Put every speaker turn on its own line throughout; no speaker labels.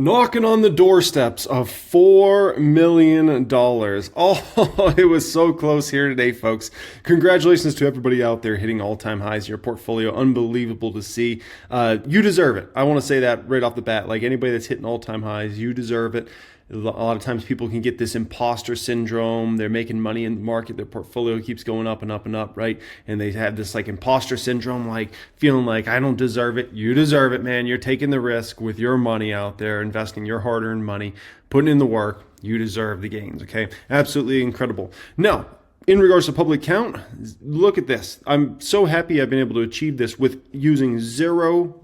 Knocking on the doorsteps of $4 million. Oh, it was so close here today, folks. Congratulations to everybody out there hitting all-time highs in your portfolio. Unbelievable to see. You deserve it. I want to say that right off the bat. Like anybody that's hitting all-time highs, you deserve it. A lot of times people can get this imposter syndrome. They're making money in the market. Their portfolio keeps going up and up and up, right? And they have this like imposter syndrome, like feeling like I don't deserve it. You deserve it, man. You're taking the risk with your money out there, investing your hard-earned money, putting in the work. You deserve the gains, okay? Absolutely incredible. Now, in regards to public count, look at this. I'm so happy I've been able to achieve this with using $0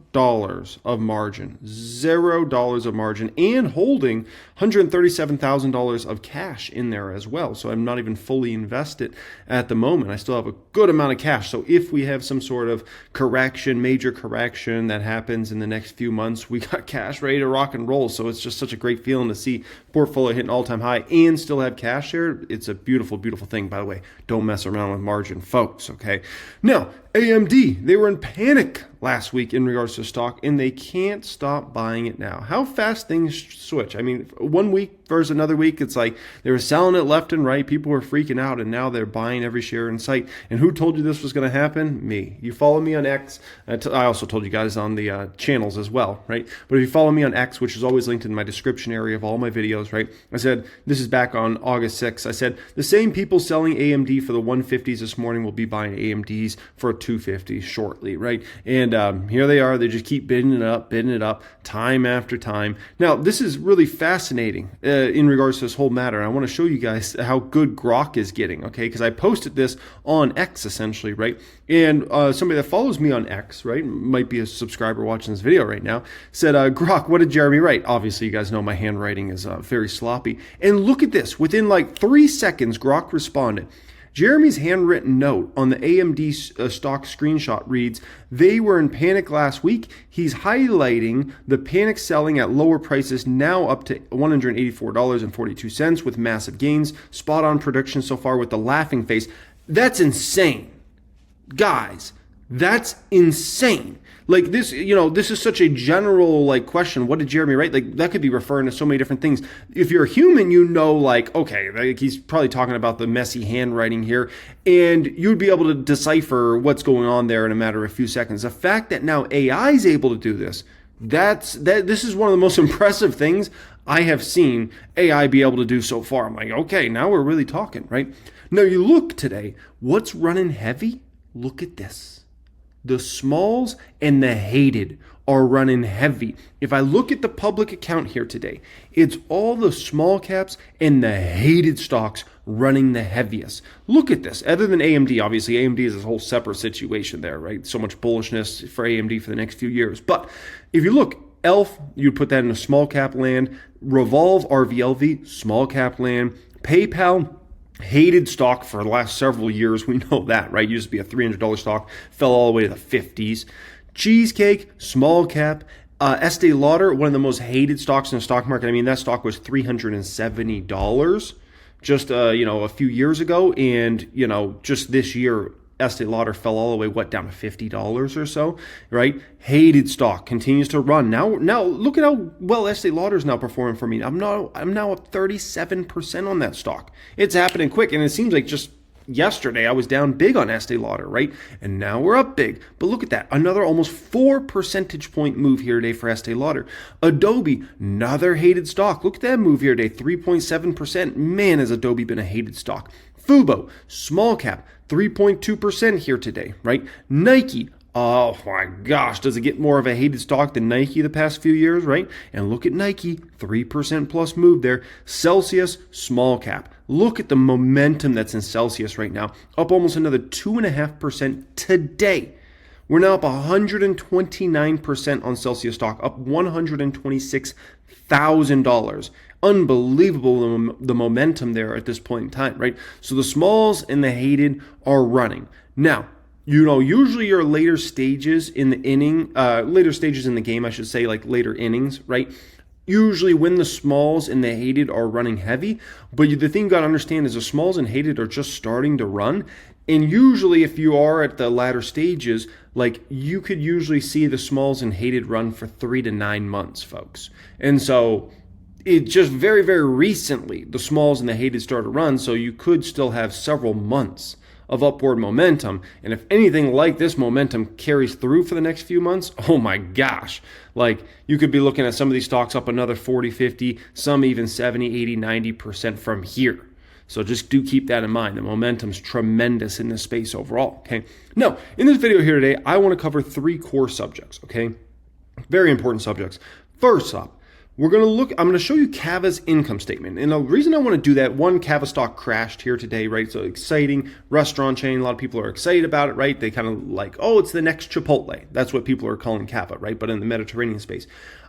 of margin, $0 of margin, and holding $137,000 of cash in there as well. So I'm not even fully invested at the moment. I still have a good amount of cash. So if we have some sort of correction, major correction that happens in the next few months, we got cash ready to rock and roll. So it's just such a great feeling to see portfolio hit an all-time high and still have cash there. It's a beautiful, beautiful thing. By the way, don't mess around with margin, folks, okay? Now, AMD, they were in panic last week in regards to stock, and they can't stop buying it now. How fast things switch. I mean, 1 week versus another week, it's like they were selling it left and right. People were freaking out, and now they're buying every share in sight. And who told you this was going to happen? Me. You follow me on X. I also told you guys on the channels as well, right? But if you follow me on X, which is always linked in my description area of all my videos, right? I said, this is back on August 6th. I said, the same people selling AMD for the 150s this morning will be buying AMDs for 250 shortly, right? And here they are. They just keep bidding it up time after time. Now, this is really fascinating in regards to this whole matter. I want to show you guys how good Grok is getting, okay? Because I posted this on X essentially, right? And somebody that follows me on X, right, might be a subscriber watching this video right now, said, Grok, what did Jeremy write? Obviously, you guys know my handwriting is very sloppy. And look at this. Within like 3 seconds, Grok responded. Jeremy's handwritten note on the AMD stock screenshot reads, they were in panic last week. He's highlighting the panic selling at lower prices, now up to $184.42 with massive gains. Spot on prediction so far with the laughing face. That's insane. Guys, that's insane. Like this, this is such a general like question. What did Jeremy write? Like that could be referring to so many different things. If you're a human, like, okay, like he's probably talking about the messy handwriting here, and you'd be able to decipher what's going on there in a matter of a few seconds. The fact that now AI is able to do this, this is one of the most impressive things I have seen AI be able to do so far. I'm like, okay, now we're really talking, right? Now you look today, what's running heavy? Look at this. The smalls and the hated are running heavy. If I look at the public account here today, it's all the small caps and the hated stocks running the heaviest. Look at this. Other than AMD, obviously AMD is a whole separate situation there, right? So much bullishness for AMD for the next few years. But if you look, ELF, you'd put that in a small cap land. Revolve, RVLV, small cap land. PayPal, hated stock for the last several years. We know that, right? Used to be a $300 stock, fell all the way to the 50s. Cheesecake, small cap. Estee Lauder, one of the most hated stocks in the stock market. I mean, that stock was $370 just, a few years ago. And, just this year, Estee Lauder fell all the way, down to $50 or so, right? Hated stock continues to run. Now look at how well Estee Lauder is now performing for me. I'm now up 37% on that stock. It's happening quick, and it seems like just yesterday I was down big on Estee Lauder, right? And now we're up big. But look at that. Another almost 4 percentage point move here today for Estee Lauder. Adobe, another hated stock. Look at that move here today, 3.7%. Man, has Adobe been a hated stock. Fubo, small cap, 3.2% here today, right? Nike, oh my gosh, does it get more of a hated stock than Nike the past few years, right? And look at Nike, 3% plus move there. Celsius, small cap. Look at the momentum that's in Celsius right now, up almost another 2.5% today. We're now up 129% on Celsius stock, up $126,000. Unbelievable the momentum there at this point in time, right? So the smalls and the hated are running. Now, usually your later stages in the game, I should say, like later innings, right? usually when the smalls and the hated are running heavy. But the thing you got to understand is the smalls and hated are just starting to run. And usually if you are at the latter stages, like you could usually see the smalls and hated run for 3 to 9 months, folks. And so it just very, very recently, the smalls and the hated started to run. So you could still have several months of upward momentum. And if anything like this momentum carries through for the next few months, oh my gosh, like you could be looking at some of these stocks up another 40, 50, some even 70, 80, 90% from here. So just do keep that in mind. The momentum's tremendous in this space overall, okay? Now, in this video here today, I want to cover 3 core subjects, okay? Very important subjects. First up, I'm going to show you Cava's income statement. And the reason I want to do that, one, Cava stock crashed here today, right? So exciting restaurant chain. A lot of people are excited about it, right? They kind of like, oh, it's the next Chipotle. That's what people are calling Cava, right? But in the Mediterranean space.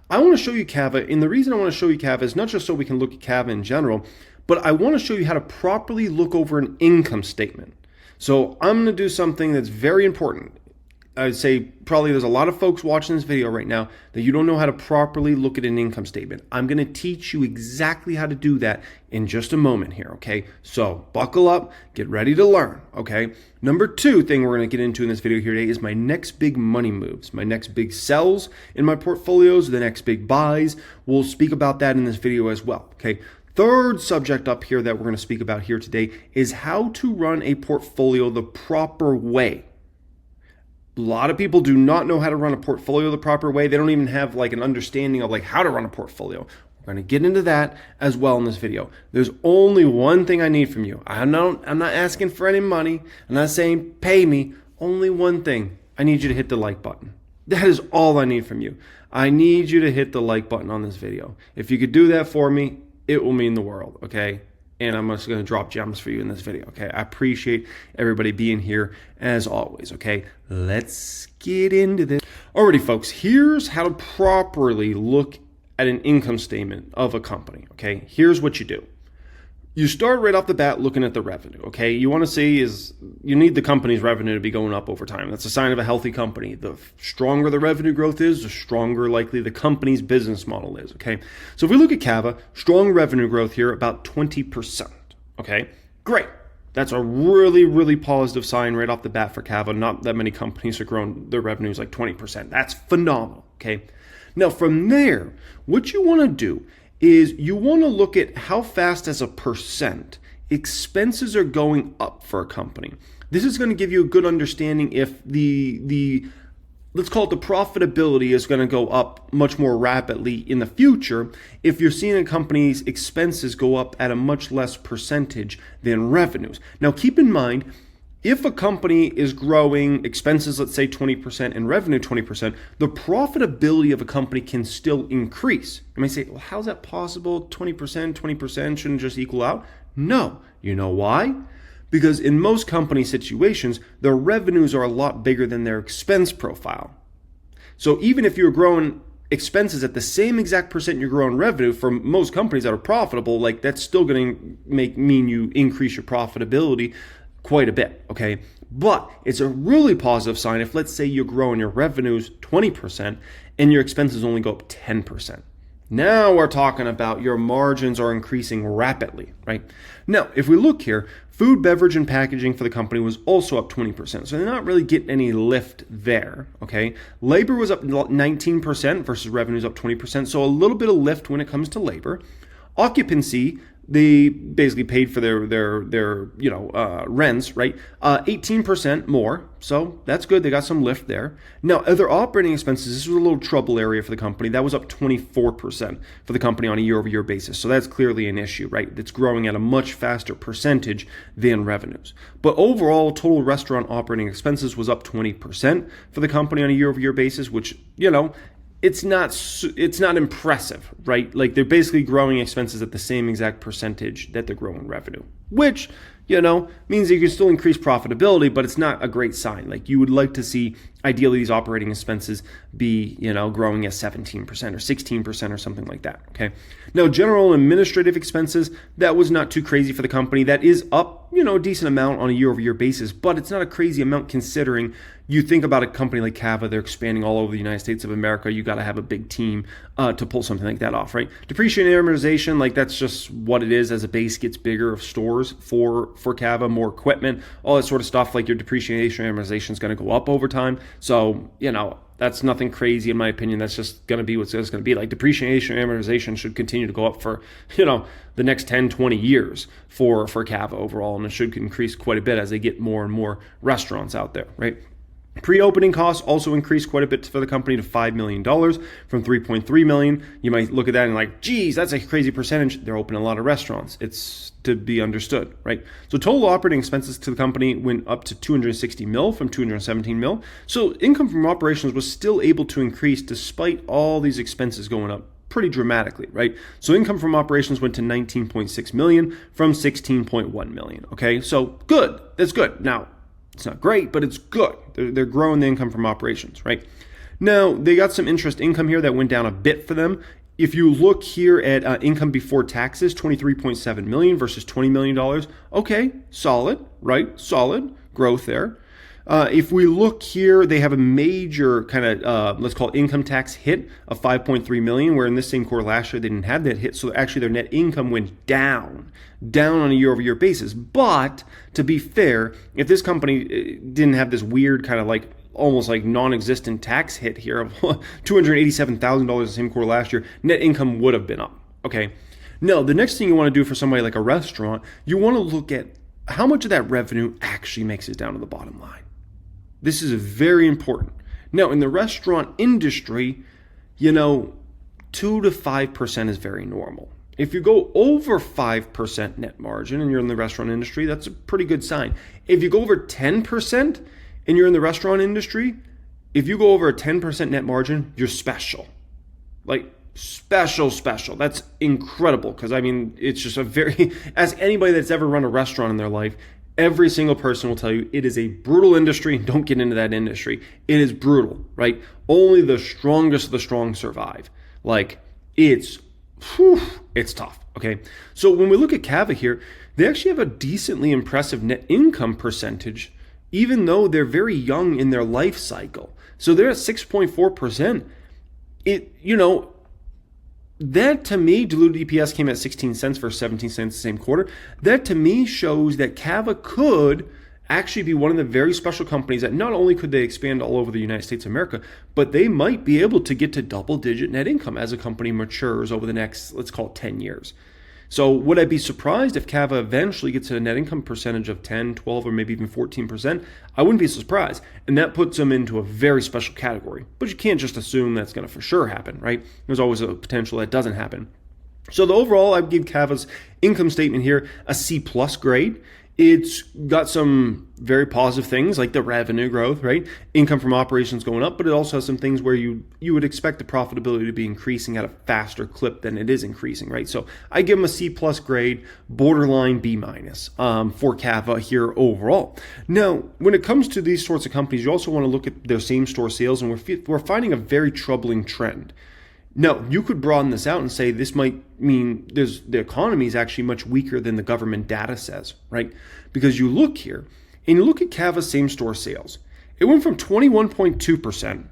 I want to show you Cava. And the reason I want to show you Cava is not just so we can look at Cava in general, but I want to show you how to properly look over an income statement. So I'm going to do something that's very important. I'd say probably there's a lot of folks watching this video right now that you don't know how to properly look at an income statement. I'm going to teach you exactly how to do that in just a moment here, okay? So buckle up, get ready to learn, okay? Number 2 thing we're going to get into in this video here today is my next big money moves, my next big sells in my portfolios, the next big buys. We'll speak about that in this video as well, okay? Third subject up here that we're going to speak about here today is how to run a portfolio the proper way. A lot of people do not know how to run a portfolio the proper way. They don't even have like an understanding of like how to run a portfolio. We're going to get into that as well in this video. There's only one thing I need from you. I'm not asking for any money. I'm not saying pay me. Only one thing. I need you to hit the like button. That is all I need from you. I need you to hit the like button on this video. If you could do that for me, it will mean the world, okay? And I'm just going to drop gems for you in this video, okay? I appreciate everybody being here as always, okay? Let's get into this. Alrighty, folks, here's how to properly look at an income statement of a company, okay? Here's what you do. You start right off the bat looking at the revenue, okay? You want to see you need the company's revenue to be going up over time. That's a sign of a healthy company. The stronger the revenue growth is, the stronger likely the company's business model is, okay? So if we look at Cava, strong revenue growth here, about 20%, okay? Great. That's a really, really positive sign right off the bat for Cava. Not that many companies are growing their revenues like 20%. That's phenomenal, okay? Now from there, what you want to do is you want to look at how fast as a percent expenses are going up for a company. This is going to give you a good understanding if the let's call it the profitability is going to go up much more rapidly in the future if you're seeing a company's expenses go up at a much less percentage than revenues. Now keep in mind, if a company is growing expenses, let's say 20% and revenue 20%, the profitability of a company can still increase. You may say, well, how's that possible? 20% shouldn't just equal out? No. You know why? Because in most company situations, their revenues are a lot bigger than their expense profile. So even if you're growing expenses at the same exact percent you're growing revenue, for most companies that are profitable, like that's still going to mean you increase your profitability quite a bit, okay? But it's a really positive sign if, let's say, you're growing your revenues 20% and your expenses only go up 10%. Now we're talking about your margins are increasing rapidly, right? Now, if we look here, food, beverage, and packaging for the company was also up 20%. So they're not really getting any lift there, okay? Labor was up 19% versus revenues up 20%. So a little bit of lift when it comes to labor. Occupancy, they basically paid for their rents, right? 18% more, so that's good. They got some lift there. Now, other operating expenses, this was a little trouble area for the company. That was up 24% for the company on a year-over-year basis. So that's clearly an issue, right? It's growing at a much faster percentage than revenues. But overall, total restaurant operating expenses was up 20% for the company on a year-over-year basis, which, it's not impressive, right? Like they're basically growing expenses at the same exact percentage that they're growing revenue, which, means that you can still increase profitability, but it's not a great sign. Like you would like to see ideally these operating expenses be, growing at 17% or 16% or something like that, okay? Now, general and administrative expenses, that was not too crazy for the company. That is up, a decent amount on a year-over-year basis, but it's not a crazy amount considering you think about a company like Cava, they're expanding all over the United States of America. You got to have a big team to pull something like that off, right? Depreciation and amortization, like that's just what it is as a base gets bigger of stores for Cava, more equipment, all that sort of stuff. Like your depreciation and amortization is going to go up over time. So, that's nothing crazy in my opinion. That's just going to be what's going to be. Like depreciation and amortization should continue to go up for, the next 10, 20 years for Cava overall. And it should increase quite a bit as they get more and more restaurants out there, right? Pre-opening costs also increased quite a bit for the company to $5 million from $3.3 million. You might look at that and like, geez, that's a crazy percentage. They're opening a lot of restaurants. It's to be understood, right? So total operating expenses to the company went up to $260 mil from $217 mil. So income from operations was still able to increase despite all these expenses going up pretty dramatically, right? So income from operations went to 19.6 million from 16.1 million. Okay, so good. That's good. Now, it's not great, but it's good. They're growing the income from operations, right? Now, they got some interest income here that went down a bit for them. If you look here at income before taxes, 23.7 million versus $20 million. Okay, solid, right? Solid growth there. If we look here, they have a major kind of, let's call it income tax hit of 5.3 million, where in this same quarter last year, they didn't have that hit. So actually their net income went down on a year-over-year basis. But to be fair, if this company didn't have this weird kind of like almost like non-existent tax hit here of $287,000 the same quarter last year, net income would have been up, okay? Now, the next thing you want to do for somebody like a restaurant, you want to look at how much of that revenue actually makes it down to the bottom line. This is very important. Now, in the restaurant industry, 2 to 5% is very normal. If you go over 5% net margin and you're in the restaurant industry, that's a pretty good sign. If you go over 10% and you're in the restaurant industry, if you go over a 10% net margin, you're special. Like special. That's incredible because, it's just a very, as anybody that's ever run a restaurant in their life, every single person will tell you it is a brutal industry. Don't get into that industry. It is brutal, right? Only the strongest of the strong survive. Like it's tough, okay? So when we look at Cava here, they actually have a decently impressive net income percentage, even though they're very young in their life cycle. So they're at 6.4%. That to me, diluted EPS came at 16 cents versus 17 cents the same quarter. That to me shows that Cava could actually be one of the very special companies that not only could they expand all over the United States of America, but they might be able to get to double-digit net income as a company matures over the next, let's call it 10 years. So would I be surprised if Cava eventually gets to a net income percentage of 10, 12, or maybe even 14%? I wouldn't be surprised. And that puts them into a very special category. But you can't just assume that's going to for sure happen, right? There's always a potential that doesn't happen. So the overall, I'd give Cava's income statement here a C+ grade. It's got some very positive things like the revenue growth, right? Income from operations going up, but it also has some things where you would expect the profitability to be increasing at a faster clip than it is increasing, right? So I give them a C+ grade, borderline B- for Cava here overall. Now, when it comes to these sorts of companies, you also want to look at their same store sales, and we're finding a very troubling trend. Now, you could broaden this out and say this might mean the economy is actually much weaker than the government data says, right? Because you look here and you look at Cava's same-store sales. It went from 21.2%,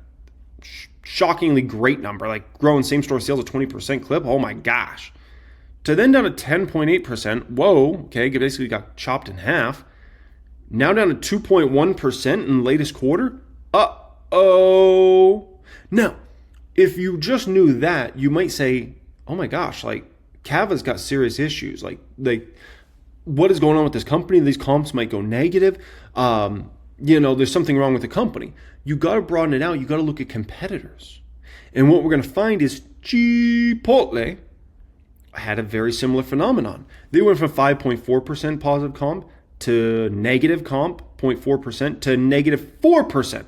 shockingly great number, like growing same-store sales at 20% clip, oh my gosh, to then down to 10.8%, whoa, okay, it basically got chopped in half. Now down to 2.1% in the latest quarter, uh-oh. Now, if you just knew that, you might say, oh my gosh, like Cava's got serious issues. Like what is going on with this company? These comps might go negative. There's something wrong with the company. You got to broaden it out. You got to look at competitors. And what we're going to find is Chipotle had a very similar phenomenon. They went from 5.4% positive comp to negative comp, 0.4% to negative 4%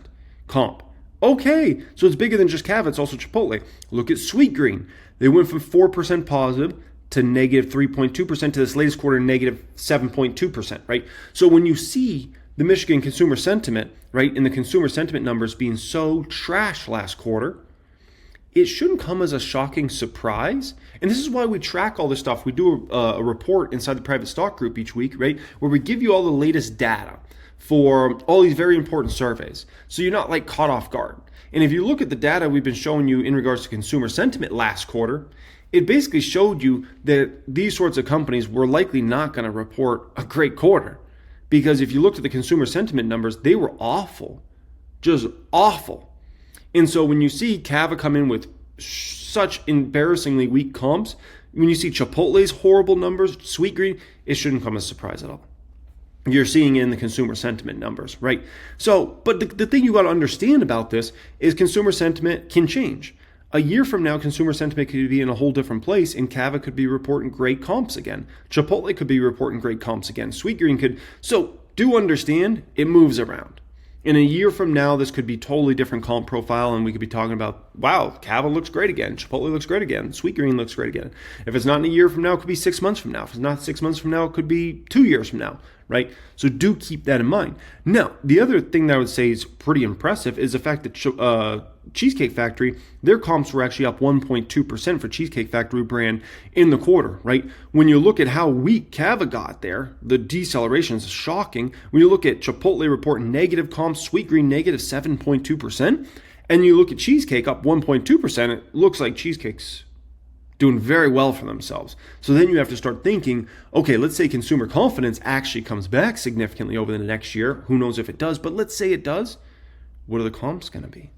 comp. Okay, so it's bigger than just Cava, it's also Chipotle. Look at Sweetgreen. They went from 4% positive to negative 3.2% to this latest quarter, negative 7.2%, right? So when you see the Michigan consumer sentiment, right, and the consumer sentiment numbers being so trash last quarter, it shouldn't come as a shocking surprise. And this is why we track all this stuff. We do a report inside the private stock group each week, right, where we give you all the latest data for all these very important surveys. So you're not like caught off guard. And if you look at the data we've been showing you in regards to consumer sentiment last quarter, it basically showed you that these sorts of companies were likely not going to report a great quarter. Because if you looked at the consumer sentiment numbers, they were awful, just awful. And so when you see Cava come in with such embarrassingly weak comps, when you see Chipotle's horrible numbers, Sweetgreen, it shouldn't come as a surprise at all. You're seeing it in the consumer sentiment numbers, right? So, but the thing you got to understand about this is consumer sentiment can change. A year from now, consumer sentiment could be in a whole different place, and Cava could be reporting great comps again. Chipotle could be reporting great comps again. Sweetgreen could. So do understand, it moves around. In a year from now, this could be totally different comp profile, and we could be talking about, wow, Cava looks great again. Chipotle looks great again. Sweetgreen looks great again. If it's not in a year from now, it could be 6 months from now. If it's not 6 months from now, it could be 2 years from now, right? So do keep that in mind. Now, the other thing that I would say is pretty impressive is the fact that Cheesecake Factory, their comps were actually up 1.2% for Cheesecake Factory brand in the quarter, right? When you look at how weak Cava got there, the deceleration is shocking. When you look at Chipotle reporting negative comps, Sweetgreen negative 7.2%, and you look at Cheesecake up 1.2%, it looks like Cheesecake's doing very well for themselves. So then you have to start thinking, okay, let's say consumer confidence actually comes back significantly over the next year. Who knows if it does, but let's say it does. What are the comps going to be?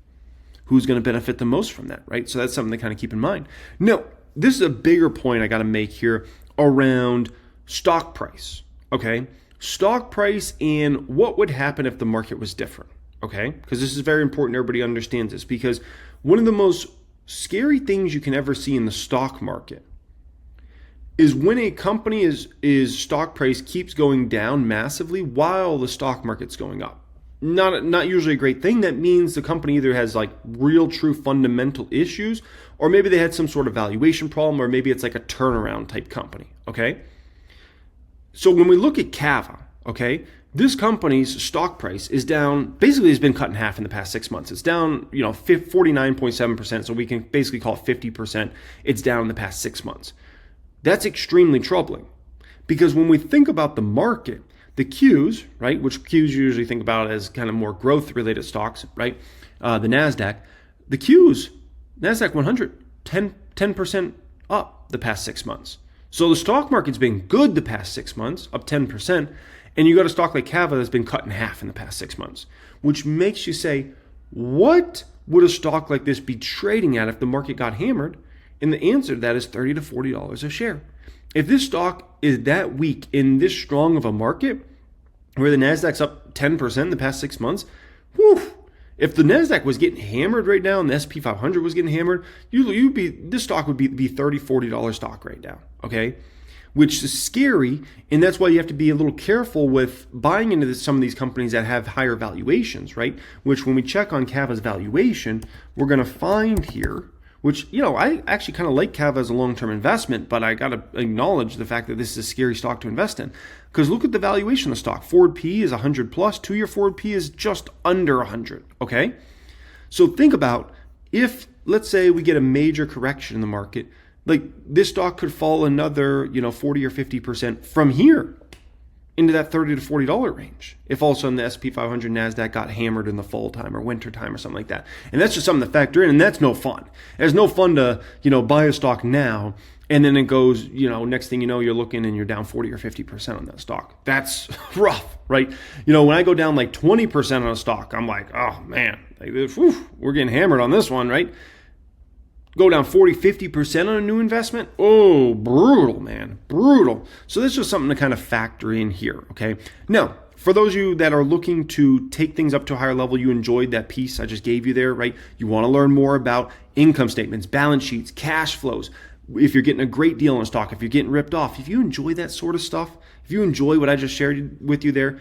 Who's going to benefit the most from that, right? So that's something to kind of keep in mind. No, this is a bigger point I got to make here around stock price, okay? Stock price and what would happen if the market was different, okay? Because this is very important everybody understands this, because one of the most scary things you can ever see in the stock market is when a company is stock price keeps going down massively while the stock market's going up. Not usually a great thing. That means the company either has like real true fundamental issues, or maybe they had some sort of valuation problem, or maybe it's like a turnaround type company, okay? So when we look at Cava, okay, this company's stock price is down, basically has been cut in half in the past 6 months. It's down, 49.7%, so we can basically call it 50%. It's down in the past 6 months. That's extremely troubling, because when we think about the market, the Qs, right, which Qs you usually think about as kind of more growth-related stocks, right, the NASDAQ, the Qs, NASDAQ 100, 10% up the past 6 months. So the stock market's been good the past 6 months, up 10%, and you got a stock like Cava that's been cut in half in the past 6 months, which makes you say, what would a stock like this be trading at if the market got hammered? And the answer to that is $30 to $40 a share. If this stock is that weak in this strong of a market, where the NASDAQ's up 10% in the past 6 months, whew, if the NASDAQ was getting hammered right now and the SP 500 was getting hammered, this stock would be $30, $40 stock right now, okay? Which is scary, and that's why you have to be a little careful with buying into some of these companies that have higher valuations, right? Which when we check on Cava's valuation, we're going to find here, which, I actually kind of like Cava as a long-term investment, but I got to acknowledge the fact that this is a scary stock to invest in. Because look at the valuation of the stock. Forward P is 100 plus. 2-year forward P is just under 100, okay? So think about if, let's say, we get a major correction in the market, like this stock could fall another, 40 or 50% from here into that $30 to $40 range. If all of a sudden the SP 500 NASDAQ got hammered in the fall time or winter time or something like that. And that's just something to factor in, and that's no fun. It's no fun to, buy a stock now and then it goes, next thing you know, you're looking and you're down 40 or 50% on that stock. That's rough, right? When I go down like 20% on a stock, I'm like, oh man, we're getting hammered on this one, right? Go down 40, 50% on a new investment? Oh, brutal, man, brutal. So this is just something to kind of factor in here, okay? Now, for those of you that are looking to take things up to a higher level, you enjoyed that piece I just gave you there, right? You want to learn more about income statements, balance sheets, cash flows. If you're getting a great deal on a stock, if you're getting ripped off, if you enjoy that sort of stuff, if you enjoy what I just shared with you there,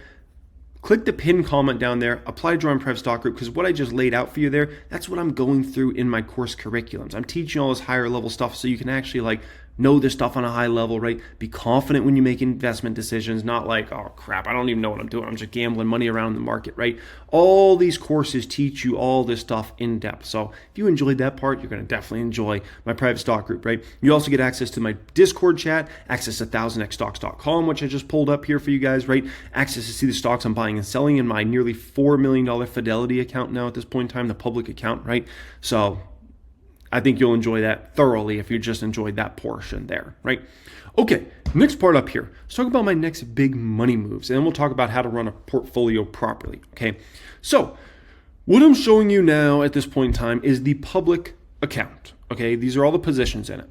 click the pinned comment down there, apply to join Private Stock Group, because what I just laid out for you there, that's what I'm going through in my course curriculums. I'm teaching all this higher level stuff so you can actually know this stuff on a high level, right? Be confident when you make investment decisions, not like, oh crap, I don't even know what I'm doing. I'm just gambling money around the market, right? All these courses teach you all this stuff in depth. So if you enjoyed that part, you're going to definitely enjoy my private stock group, right? You also get access to my Discord chat, access to 1000xstocks.com, which I just pulled up here for you guys, right? Access to see the stocks I'm buying and selling in my nearly $4 million Fidelity account now at this point in time, the public account, right? So I think you'll enjoy that thoroughly if you just enjoyed that portion there, right? Okay, next part up here. Let's talk about my next big money moves, and then we'll talk about how to run a portfolio properly, okay? So what I'm showing you now at this point in time is the public account, okay? These are all the positions in it.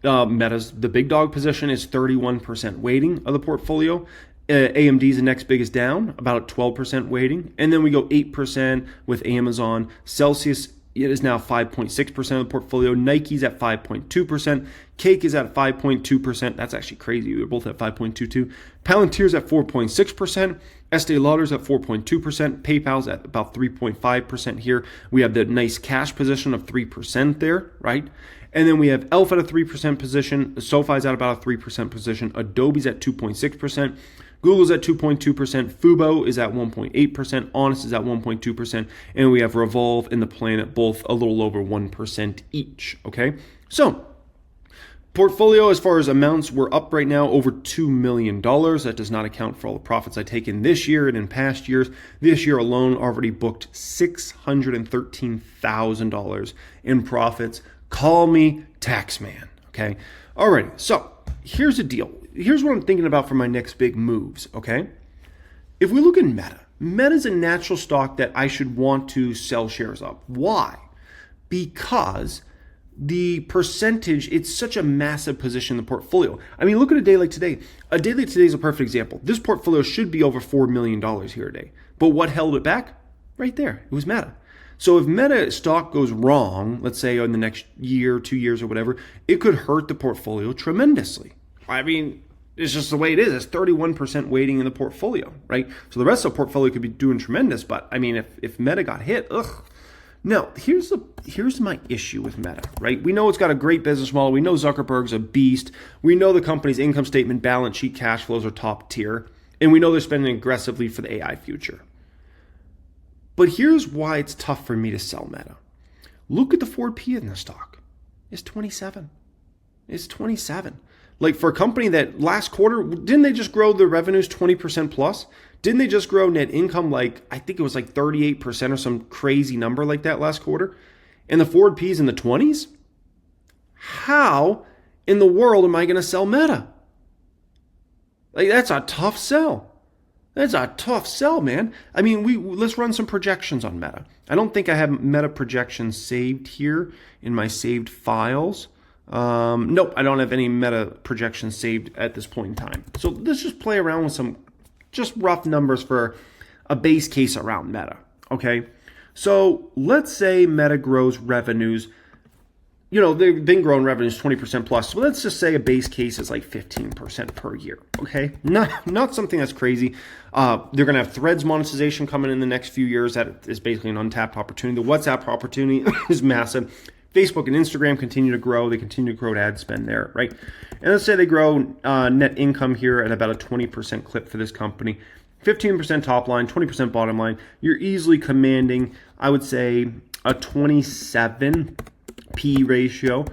Meta's, the big dog position is 31% weighting of the portfolio. AMD is the next biggest down, about 12% weighting. And then we go 8% with Amazon. Celsius, it is now 5.6% of the portfolio. Nike's at 5.2%. Cake is at 5.2%. That's actually crazy. They're both at 5.22. Palantir's at 4.6%. Estee Lauder's at 4.2%. PayPal's at about 3.5% here. We have the nice cash position of 3% there, right? And then we have Elf at a 3% position. SoFi's at about a 3% position. Adobe's at 2.6%. Google's at 2.2%, Fubo is at 1.8%, Honest is at 1.2%, and we have Revolve and The Planet both a little over 1% each, okay? So, portfolio as far as amounts, we're up right now over $2 million. That does not account for all the profits I take in this year and in past years. This year alone, already booked $613,000 in profits. Call me tax man, okay? Alrighty, so here's the deal. Here's what I'm thinking about for my next big moves, okay? If we look at Meta's a natural stock that I should want to sell shares of. Why? Because the percentage, it's such a massive position in the portfolio. I mean, look at a day like today. A day like today is a perfect example. This portfolio should be over $4 million here today. But what held it back? Right there. It was Meta. So if Meta stock goes wrong, let's say in the next year, 2 years or whatever, it could hurt the portfolio tremendously. I mean, it's just the way it is. It's 31% weighting in the portfolio, right? So the rest of the portfolio could be doing tremendous, but I mean, if Meta got hit, ugh. Now, here's my issue with Meta, right? We know it's got a great business model. We know Zuckerberg's a beast. We know the company's income statement, balance sheet, cash flows are top tier. And we know they're spending aggressively for the AI future. But here's why it's tough for me to sell Meta. Look at the forward P in the stock. It's 27. It's 27. Like for a company that last quarter, didn't they just grow their revenues 20% plus? Didn't they just grow net income like, I think it was like 38% or some crazy number like that last quarter? And the forward P's in the 20s? How in the world am I going to sell Meta? Like that's a tough sell. That's a tough sell, man. I mean, let's run some projections on Meta. I don't think I have Meta projections saved here in my saved files. Nope, I don't have any Meta projections saved at this point in time. So let's just play around with some just rough numbers for a base case around Meta, okay? So let's say Meta grows revenues. You know, they've been growing revenues 20% plus. So let's just say a base case is like 15% per year, okay? Not something that's crazy. They're going to have Threads monetization coming in the next few years. That is basically an untapped opportunity. The WhatsApp opportunity is massive. Facebook and Instagram continue to grow. They continue to grow ad spend there, right? And let's say they grow net income here at about a 20% clip for this company. 15% top line, 20% bottom line. You're easily commanding, I would say, a 27 P ratio,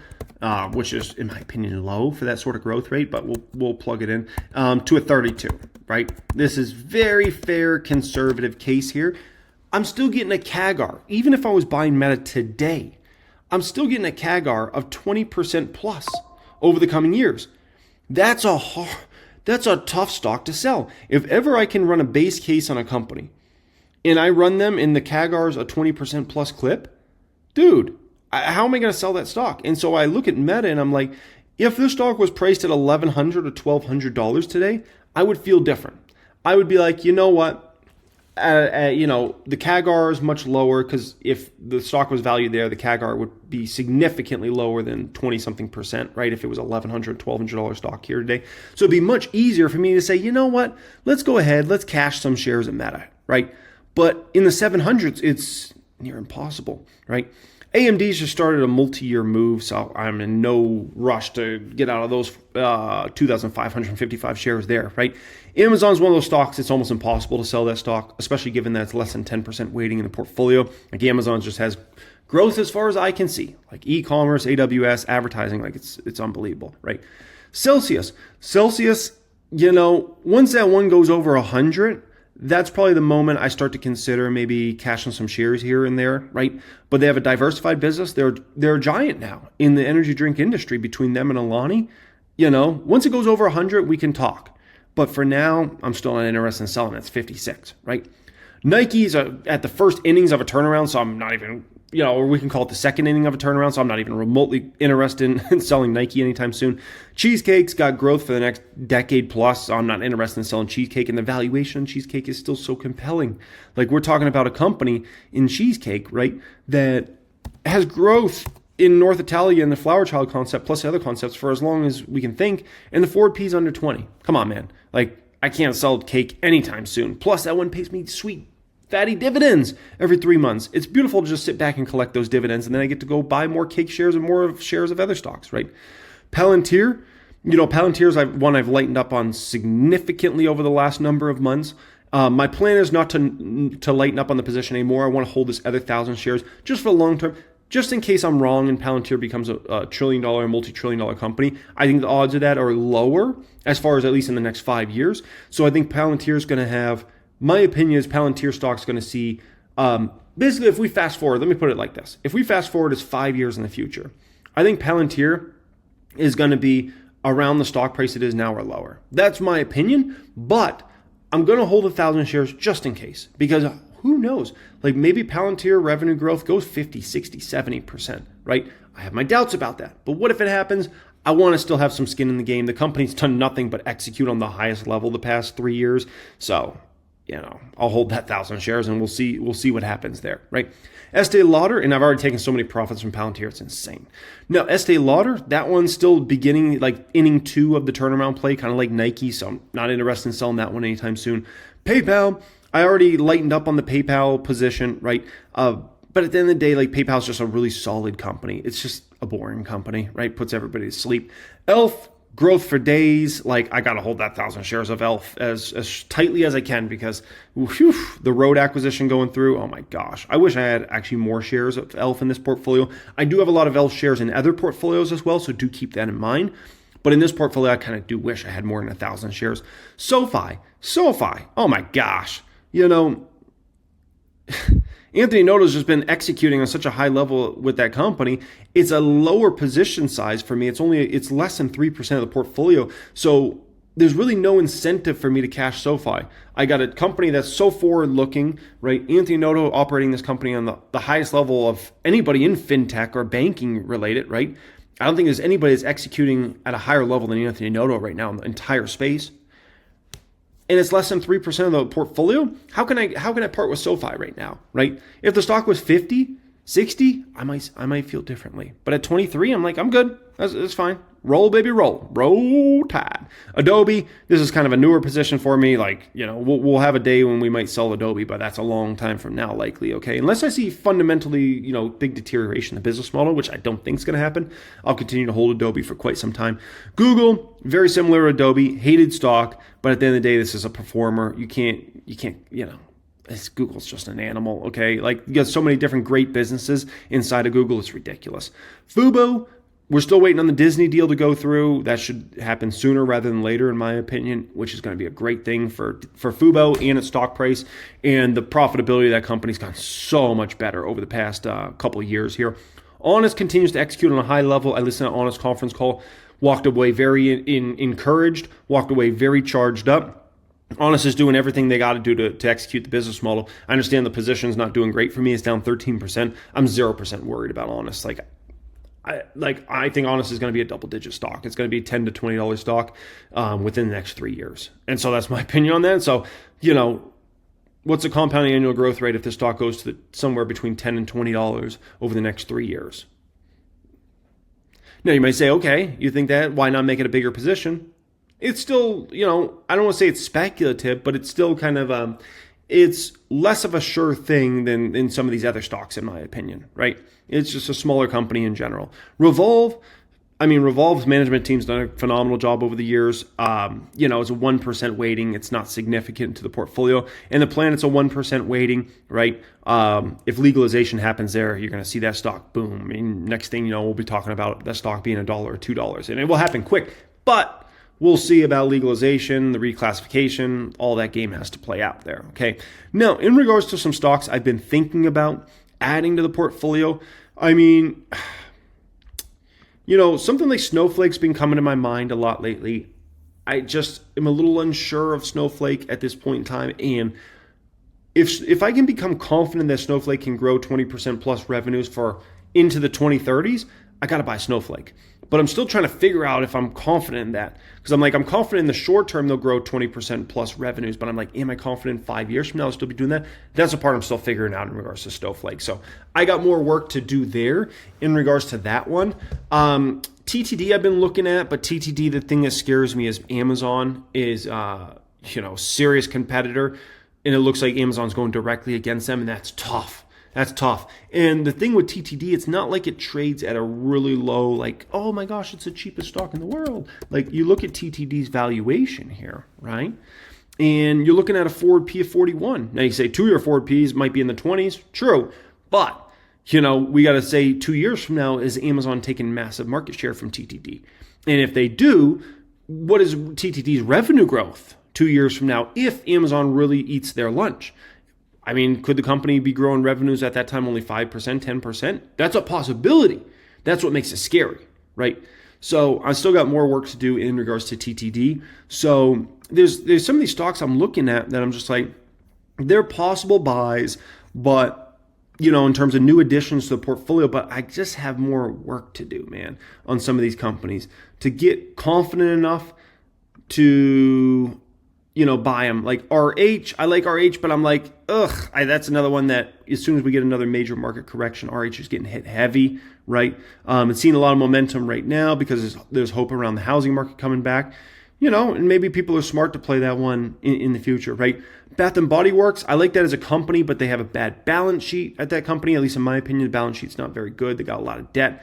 which is, in my opinion, low for that sort of growth rate, but we'll plug it in, to a 32, right? This is very fair conservative case here. I'm still getting a CAGR. Even if I was buying Meta today, I'm still getting a CAGR of 20% plus over the coming years. That's a tough stock to sell. If ever I can run a base case on a company and I run them in the CAGR's a 20% plus clip, dude, how am I going to sell that stock? And so I look at Meta and I'm like, if this stock was priced at $1,100 or $1,200 today, I would feel different. I would be like, you know what? The CAGR is much lower because if the stock was valued there, the CAGR would be significantly lower than 20-something%, right? If it was $1,100, $1,200 stock here today. So it'd be much easier for me to say, you know what? Let's go ahead. Let's cash some shares of Meta, right? But in the 700s, it's near impossible, right? AMD's just started a multi-year move, so I'm in no rush to get out of those 2,555 shares there, right? Amazon's one of those stocks, it's almost impossible to sell that stock, especially given that it's less than 10% weighting in the portfolio. Like Amazon just has growth as far as I can see, like e-commerce, AWS, advertising, like it's unbelievable, right? Celsius, once that one goes over 100, that's probably the moment I start to consider maybe cashing some shares here and there, right? But they have a diversified business. They're a giant now in the energy drink industry between them and Alani. Once it goes over 100, we can talk. But for now, I'm still not interested in selling. It's 56, right? Nike's at the first innings of a turnaround, so I'm not even, or we can call it the second inning of a turnaround, so I'm not even remotely interested in selling Nike anytime soon. Cheesecake's got growth for the next decade plus, so I'm not interested in selling cheesecake, and the valuation on cheesecake is still so compelling. Like, we're talking about a company in cheesecake, right, that has growth in North Italia and the Flower Child concept, plus the other concepts, for as long as we can think, and the forward P's under 20. Come on, man. Like, I can't sell cake anytime soon. Plus, that one pays me sweet, fatty dividends every 3 months. It's beautiful to just sit back and collect those dividends, and then I get to go buy more cake shares and more of shares of other stocks, right? Palantir, Palantir's one I've lightened up on significantly over the last number of months. My plan is not to lighten up on the position anymore. I want to hold this other 1,000 shares just for the long term, just in case I'm wrong and Palantir becomes a trillion-dollar, multi-trillion-dollar company. I think the odds of that are lower as far as at least in the next 5 years. So I think Palantir is going to have, my opinion is Palantir stock's going to see, basically if we fast forward, let me put it like this. If we fast forward as 5 years in the future, I think Palantir is going to be around the stock price it is now or lower. That's my opinion, but I'm going to hold 1,000 shares just in case, because who knows? Like, maybe Palantir revenue growth goes 50, 60, 70%, right? I have my doubts about that. But what if it happens? I want to still have some skin in the game. The company's done nothing but execute on the highest level the past 3 years. So, I'll hold that 1,000 shares and we'll see what happens there, right? Estee Lauder, and I've already taken so many profits from Palantir, it's insane. Now, Estee Lauder, that one's still beginning, like inning 2 of the turnaround play, kind of like Nike, so I'm not interested in selling that one anytime soon. PayPal, I already lightened up on the PayPal position, right? But at the end of the day, like, PayPal's just a really solid company. It's just a boring company, right? Puts everybody to sleep. Elf, growth for days. Like, I got to hold that 1,000 shares of Elf as tightly as I can, because the road acquisition going through, oh my gosh. I wish I had actually more shares of Elf in this portfolio. I do have a lot of Elf shares in other portfolios as well, so do keep that in mind. But in this portfolio, I kind of do wish I had more than 1,000 shares. SoFi, oh my gosh. Anthony Noto's just been executing on such a high level with that company. It's a lower position size for me. It's less than 3% of the portfolio. So there's really no incentive for me to cash SoFi. I got a company that's so forward looking, right? Anthony Noto operating this company on the highest level of anybody in fintech or banking related, right? I don't think there's anybody that's executing at a higher level than Anthony Noto right now in the entire space. And it's less than 3% of the portfolio. How can I part with SoFi right now, right? If the stock was 50, 60, I might feel differently. But at 23, I'm like, I'm good. That's fine. Roll, baby, roll. Roll Tide. Adobe, this is kind of a newer position for me. Like, we'll have a day when we might sell Adobe, but that's a long time from now, likely, okay? Unless I see fundamentally, big deterioration in the business model, which I don't think is going to happen, I'll continue to hold Adobe for quite some time. Google, very similar to Adobe, hated stock, but at the end of the day, this is a performer. You can't, Google's just an animal, okay? Like, you got so many different great businesses inside of Google, it's ridiculous. Fubo, we're still waiting on the Disney deal to go through. That should happen sooner rather than later, in my opinion, which is going to be a great thing for Fubo and its stock price. And the profitability of that company's gotten so much better over the past couple of years here. Honest continues to execute on a high level. I listened to Honest conference call, walked away very encouraged, walked away very charged up. Honest is doing everything they got to do to execute the business model. I understand the position's not doing great for me. It's down 13%. I'm 0% worried about Honest. I think Honest is going to be a double-digit stock. It's going to be $10 to $20 stock within the next 3 years. And so that's my opinion on that. So, what's the compounding annual growth rate if this stock goes to somewhere between $10 and $20 over the next 3 years? Now, you might say, okay, you think that, why not make it a bigger position? It's still, I don't want to say it's speculative, but it's still kind of, it's less of a sure thing than in some of these other stocks, in my opinion, right? It's just a smaller company in general. Revolve's management team's done a phenomenal job over the years. It's a 1% weighting. It's not significant to the portfolio. And the plan, it's a 1% weighting, right? If legalization happens there, you're going to see that stock boom. Next thing you know, we'll be talking about that stock being $1 or $2. And it will happen quick. But we'll see about legalization, the reclassification, all that game has to play out there, okay? Now, in regards to some stocks I've been thinking about adding to the portfolio, something like Snowflake's been coming to my mind a lot lately. I just am a little unsure of Snowflake at this point in time, and if I can become confident that Snowflake can grow 20% plus revenues for into the 2030s, I got to buy Snowflake. But I'm still trying to figure out if I'm confident in that. Because I'm confident in the short term they'll grow 20% plus revenues. But I'm like, am I confident 5 years from now I'll still be doing that? That's the part I'm still figuring out in regards to Snowflake. So I got more work to do there in regards to that one. TTD I've been looking at, but TTD, the thing that scares me is Amazon is serious competitor. And it looks like Amazon's going directly against them, and that's tough. That's tough. And the thing with TTD, it's not like it trades at a really low, like, oh my gosh, it's the cheapest stock in the world. Like, you look at TTD's valuation here, right? And you're looking at a forward P of 41. Now you say 2-year forward Ps might be in the 20s. True. But, we got to say 2 years from now, is Amazon taking massive market share from TTD? And if they do, what is TTD's revenue growth 2 years from now if Amazon really eats their lunch? Could the company be growing revenues at that time only 5%, 10%? That's a possibility. That's what makes it scary, right? So I still got more work to do in regards to TTD. So there's some of these stocks I'm looking at that I'm just like, they're possible buys, but in terms of new additions to the portfolio, but I just have more work to do, man, on some of these companies to get confident enough to buy them. Like RH, I like RH, but I'm like, that's another one that as soon as we get another major market correction, RH is getting hit heavy, right? It's seeing a lot of momentum right now because there's hope around the housing market coming back, and maybe people are smart to play that one in the future, right? Bath and Body Works, I like that as a company, but they have a bad balance sheet at that company. At least in my opinion, the balance sheet's not very good. They got a lot of debt.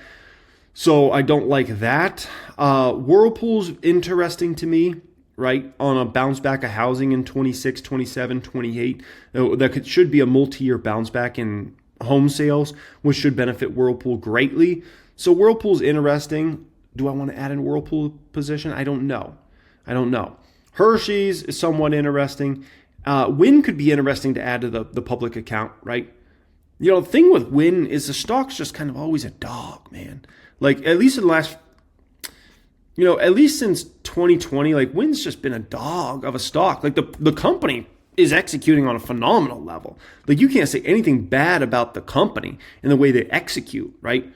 So I don't like that. Whirlpool's interesting to me, right, on a bounce back of housing in 26, 27, 28. That should be a multi-year bounce back in home sales, which should benefit Whirlpool greatly. So Whirlpool's interesting. Do I want to add in Whirlpool position? I don't know. Hershey's is somewhat interesting. Wynn could be interesting to add to the public account, right? The thing with Wynn is the stock's just kind of always a dog, man. Like, at least in the last at least since 2020, like Wynn's just been a dog of a stock. Like the company is executing on a phenomenal level. Like you can't say anything bad about the company and the way they execute, right?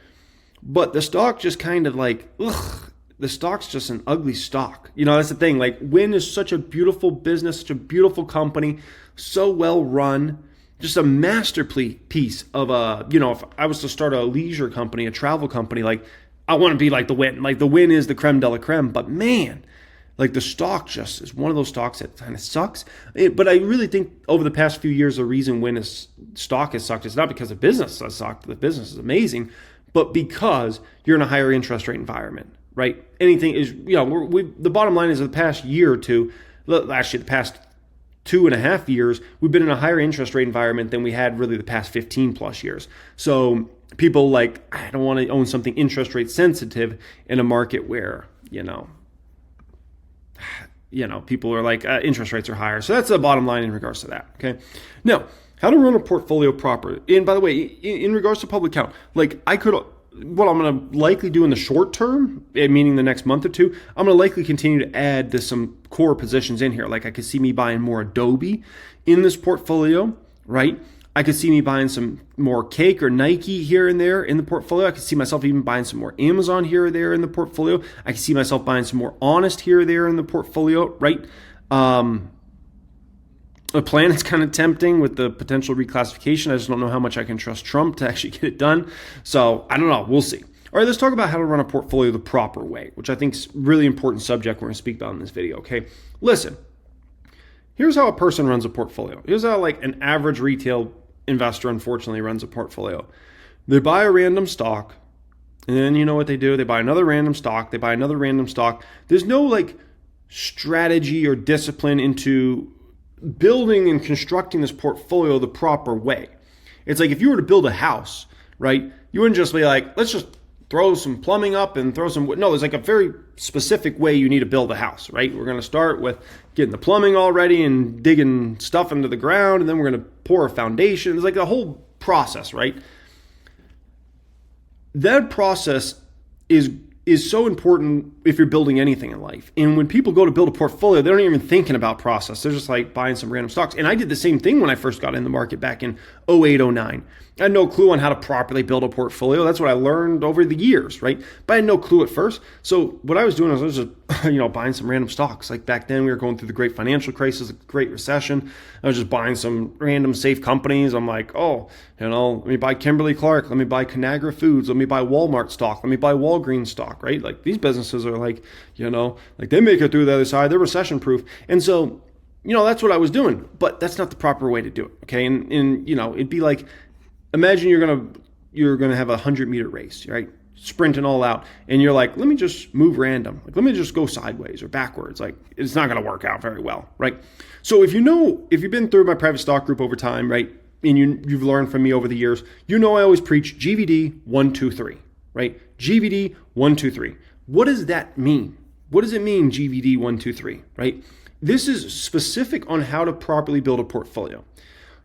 But the stock just kind of like, the stock's just an ugly stock. That's the thing. Like Wynn is such a beautiful business, such a beautiful company, so well run. Just a masterpiece of if I was to start a leisure company, a travel company, like I want to be like the Wynn. Like the Wynn is the creme de la creme, but man, like the stock just is one of those stocks that kind of sucks. But I really think over the past few years, the reason Wynn's stock has sucked is not because the business has sucked. The business is amazing, but because you're in a higher interest rate environment, right? Anything is, the bottom line is the past year or two, actually the past 2.5 years, we've been in a higher interest rate environment than we had really the past 15 plus years. So people like, I don't want to own something interest rate sensitive in a market where, people are like, interest rates are higher. So that's the bottom line in regards to that, okay? Now, how to run a portfolio proper. And by the way, in regards to public count, like what I'm going to likely do in the short term, meaning the next month or two, I'm going to likely continue to add some core positions in here. Like I could see me buying more Adobe in this portfolio, right? I could see me buying some more Cake or Nike here and there in the portfolio. I could see myself even buying some more Amazon here or there in the portfolio. I could see myself buying some more Honest here or there in the portfolio, right? A plan is kind of tempting with the potential reclassification. I just don't know how much I can trust Trump to actually get it done. So I don't know. We'll see. All right, let's talk about how to run a portfolio the proper way, which I think is a really important subject we're going to speak about in this video, okay? Listen, Here's how a person runs a portfolio. Here's how like an average retail investor unfortunately runs a portfolio. They buy a random stock, and then you know what they do? They buy another random stock, they buy another random stock. There's no like strategy or discipline into building and constructing this portfolio the proper way. It's like if you were to build a house, right? You wouldn't just be like, let's just throw some plumbing up and throw some, no, there's like a very specific way you need to build a house, right? We're going to start with getting the plumbing all ready and digging stuff into the ground, and then we're going to pour a foundation. It's like a whole process, right? That process is so important if you're building anything in life. And when people go to build a portfolio, they're not even thinking about process. They're just like buying some random stocks. And I did the same thing when I first got in the market back in 08, 09. I had no clue on how to properly build a portfolio. That's what I learned over the years, right? But I had no clue at first. So what I was doing was I was just, buying some random stocks. Like back then we were going through the great financial crisis, the great recession. I was just buying some random safe companies. I'm like, let me buy Kimberly-Clark. Let me buy Conagra Foods. Let me buy Walmart stock. Let me buy Walgreens stock, right? Like these businesses are like, like they make it through the other side. They're recession proof. And so, that's what I was doing, but that's not the proper way to do it. Okay. And it'd be like, imagine you're gonna have a 100-meter race, right? Sprinting all out, and you're like, let me just move random. Like, let me just go sideways or backwards. Like, it's not gonna work out very well, right? So if you've been through my private stock group over time, right, and you've learned from me over the years, I always preach GVD 1, 2, 3, right? GVD 1, 2, 3. What does that mean? What does it mean, GVD 1, 2, 3, right? This is specific on how to properly build a portfolio.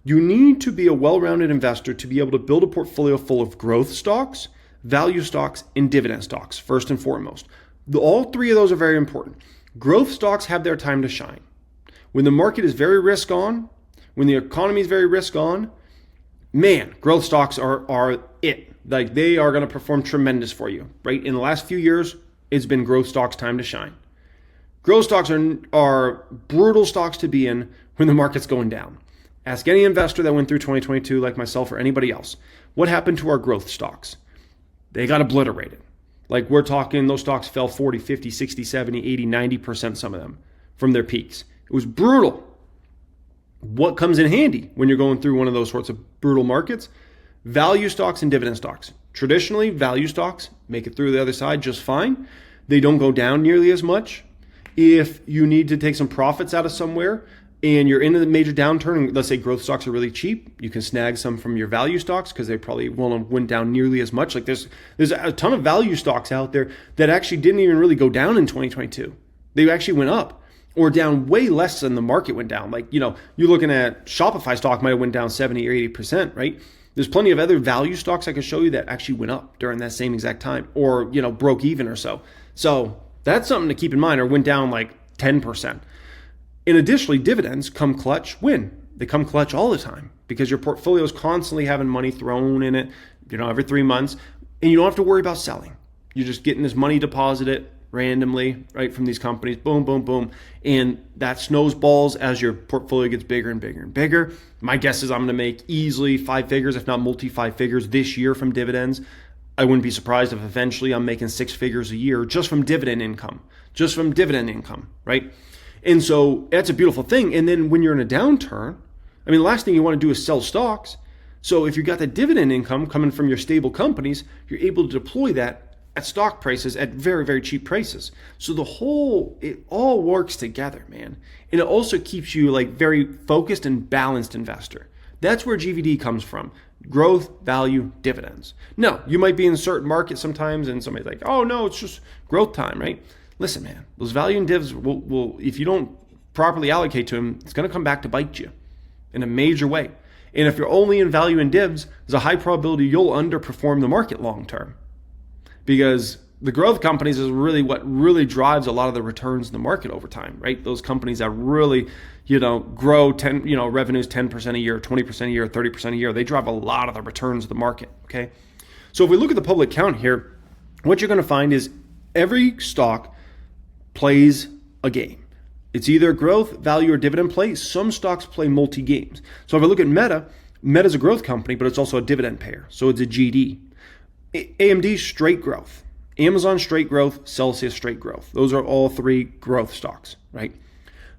You need to be a well-rounded investor to be able to build a portfolio full of growth stocks, value stocks, and dividend stocks, first and foremost. All three of those are very important. Growth stocks have their time to shine. When the market is very risk on, when the economy is very risk on, man, growth stocks are it. Like they are going to perform tremendous for you, right? In the last few years, it's been growth stocks' time to shine. Growth stocks are brutal stocks to be in when the market's going down. Ask any investor that went through 2022 like myself or anybody else. What happened to our growth stocks? They got obliterated. Like we're talking, those stocks fell 40, 50, 60, 70, 80, 90%, some of them, from their peaks. It was brutal. What comes in handy when you're going through one of those sorts of brutal markets? Value stocks and dividend stocks. Traditionally, value stocks make it through the other side just fine. They don't go down nearly as much. If you need to take some profits out of somewhere, and you're in a major downturn, and let's say growth stocks are really cheap, you can snag some from your value stocks because they probably went down nearly as much. Like there's a ton of value stocks out there that actually didn't even really go down in 2022. They actually went up or down way less than the market went down. Like, you're looking at Shopify stock might have went down 70 or 80%, right? There's plenty of other value stocks I could show you that actually went up during that same exact time or, broke even or so. So that's something to keep in mind, or went down like 10%. And additionally, dividends come clutch when? They come clutch all the time because your portfolio is constantly having money thrown in it, every 3 months, and you don't have to worry about selling. You're just getting this money deposited randomly, right, from these companies, boom, boom, boom, and that snowballs as your portfolio gets bigger and bigger and bigger. My guess is I'm going to make easily 5 figures, if not multi-5 figures this year from dividends. I wouldn't be surprised if eventually I'm making 6 figures a year just from dividend income, right? And so that's a beautiful thing. And then when you're in a downturn, the last thing you want to do is sell stocks. So if you got the dividend income coming from your stable companies, you're able to deploy that at stock prices at very, very cheap prices. So it all works together, man. And it also keeps you like very focused and balanced investor. That's where GVD comes from. Growth, value, dividends. No, you might be in certain markets sometimes and somebody's like, oh no, it's just growth time, right? Listen, man, those value and divs will, if you don't properly allocate to them, it's going to come back to bite you in a major way. And if you're only in value and divs, there's a high probability you'll underperform the market long term, because the growth companies is really what really drives a lot of the returns in the market over time, right? Those companies that really, grow revenues 10% a year, 20% a year, 30% a year, they drive a lot of the returns of the market, okay? So if we look at the public count here, what you're going to find is every stock plays a game. It's either growth, value, or dividend play. Some stocks play multi-games. So if I look at Meta's a growth company, but it's also a dividend payer. So it's a GD. AMD, straight growth. Amazon, straight growth. Celsius, straight growth. Those are all 3 growth stocks, right?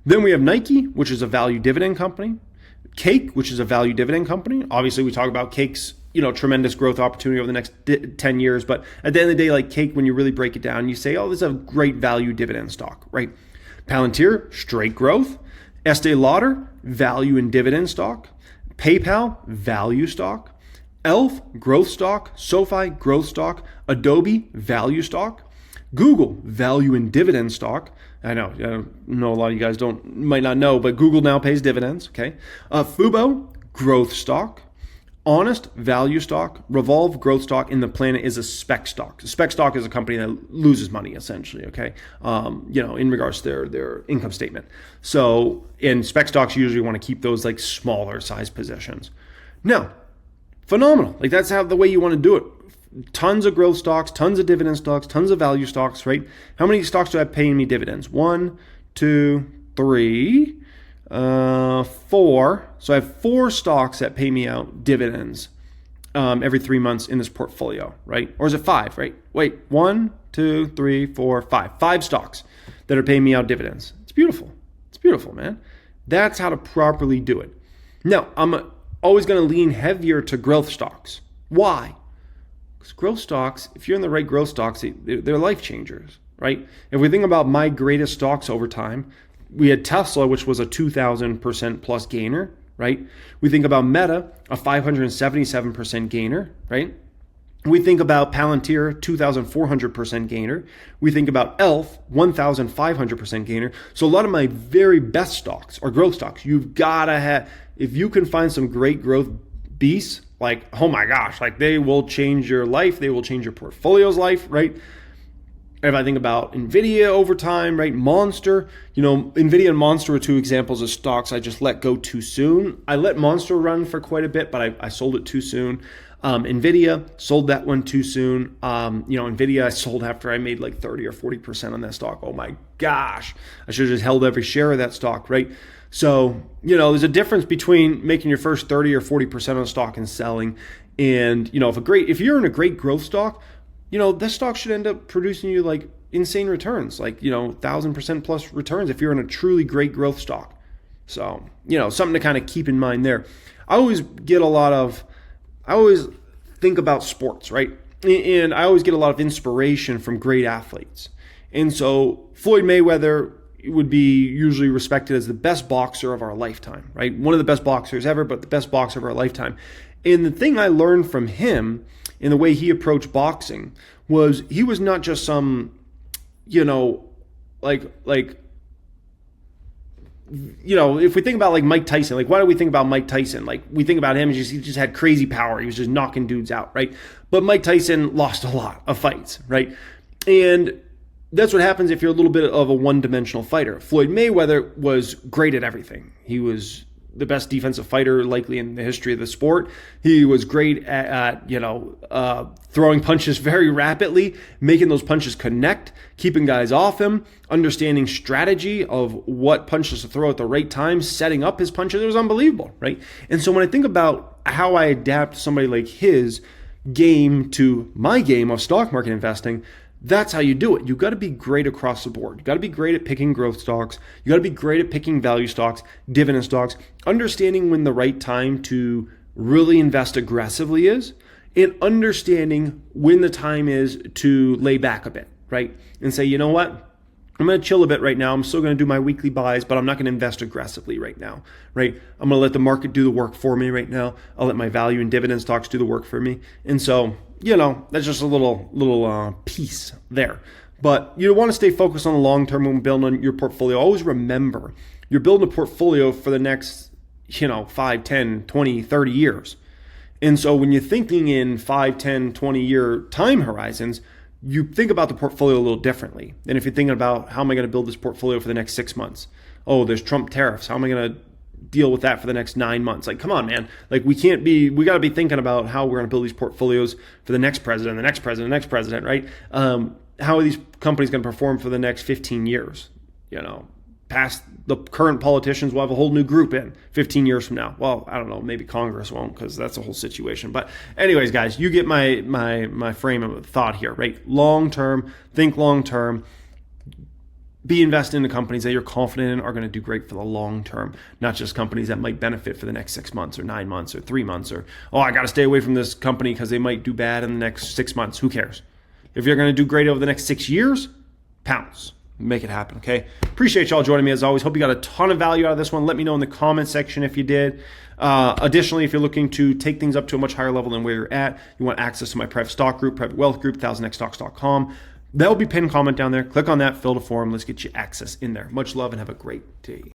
Then we have Nike, which is a value dividend company. Cake, which is a value dividend company. Obviously, we talk about Cake's, tremendous growth opportunity over the next 10 years. But at the end of the day, like Cake, when you really break it down, you say, oh, this is a great value dividend stock, right? Palantir, straight growth. Estee Lauder, value and dividend stock. PayPal, value stock. Elf, growth stock. SoFi, growth stock. Adobe, value stock. Google, value and dividend stock. I know a lot of you guys might not know, but Google now pays dividends, okay? Fubo, growth stock. Honest, value stock. Revolve, growth stock. And the Planet is a spec stock. A spec stock is a company that loses money, essentially, okay? In regards to their income statement. So, in spec stocks, you usually want to keep those like smaller size positions. Now, phenomenal. Like that's the way you want to do it. Tons of growth stocks, tons of dividend stocks, tons of value stocks, right? How many stocks do I have paying me dividends? 1, 2, 3, 4. So I have 4 stocks that pay me out dividends every 3 months in this portfolio, right? Or is it 5, right? Wait, 1, 2, 3, 4, 5. 5 stocks that are paying me out dividends. It's beautiful. It's beautiful, man. That's how to properly do it. Now, I'm always going to lean heavier to growth stocks. Why? Growth stocks, if you're in the right growth stocks, they're life changers, right? If we think about my greatest stocks over time, we had Tesla, which was a 2,000% plus gainer, right? We think about Meta, a 577% gainer, right? We think about Palantir, 2,400% gainer. We think about Elf, 1,500% gainer. So a lot of my very best stocks are growth stocks. You've got to have, if you can find some great growth beasts, like, oh my gosh, like they will change your life. They will change your portfolio's life, right? If I think about nvidia over time, right? Monster, nvidia and Monster are 2 examples of stocks I just let go too soon. I let Monster run for quite a bit, but I sold it too soon. nvidia, sold that one too soon. Nvidia I sold after I made like 30 or 40% on that stock. Oh my gosh, I should have just held every share of that stock, right? So, there's a difference between making your first 30 or 40% on a stock and selling. And, if you're in a great growth stock, this stock should end up producing you like insane returns, like, 1,000% plus returns if you're in a truly great growth stock. So, something to kind of keep in mind there. I always think about sports, right? And I always get a lot of inspiration from great athletes. And so Floyd Mayweather would be usually respected as the best boxer of our lifetime, right? One of the best boxers ever, but the best boxer of our lifetime. And the thing I learned from him in the way he approached boxing was he was not just some, if we think about like Mike Tyson, like why do we think about Mike Tyson? Like we think about him as he just had crazy power. He was just knocking dudes out, right? But Mike Tyson lost a lot of fights, right? And that's what happens if you're a little bit of a one-dimensional fighter. Floyd Mayweather was great at everything. He was the best defensive fighter likely in the history of the sport. He was great at throwing punches very rapidly, making those punches connect, keeping guys off him, understanding strategy of what punches to throw at the right time, setting up his punches. It was unbelievable, right? And so when I think about how I adapt somebody like his game to my game of stock market investing, that's how you do it. You've got to be great across the board. You've got to be great at picking growth stocks. You've got to be great at picking value stocks, dividend stocks, understanding when the right time to really invest aggressively is, and understanding when the time is to lay back a bit, right? And say, you know what? I'm going to chill a bit right now. I'm still going to do my weekly buys, but I'm not going to invest aggressively right now, right? I'm going to let the market do the work for me right now. I'll let my value and dividend stocks do the work for me. And so, that's just a little piece there. But you want to stay focused on the long term when building your portfolio. Always remember, you're building a portfolio for the next, 5, 10, 20, 30 years. And so when you're thinking in 5, 10, 20-year time horizons, you think about the portfolio a little differently than if you're thinking about how am I going to build this portfolio for the next 6 months? Oh, there's Trump tariffs. How am I going to deal with that for the next 9 months? Like, come on, man. Like, we got to be thinking about how we're going to build these portfolios for the next president, right? How are these companies going to perform for the next 15 years? Past the current politicians, will have a whole new group in 15 years from now. Well, I don't know. Maybe Congress won't, because that's a whole situation. But anyways, guys, you get my frame of thought here, right? Long term, think long term. be invested into companies that you're confident in are going to do great for the long term, not just companies that might benefit for the next 6 months or 9 months or 3 months, or, oh, I got to stay away from this company because they might do bad in the next 6 months. Who cares? If you're going to do great over the next 6 years, pounce. Make it happen, okay? Appreciate y'all joining me as always. Hope you got a ton of value out of this one. Let me know in the comment section if you did. Additionally, if you're looking to take things up to a much higher level than where you're at, you want access to my private stock group, private wealth group, 1000xstocks.com. That will be pinned comment down there. Click on that, fill the form. Let's get you access in there. Much love and have a great day.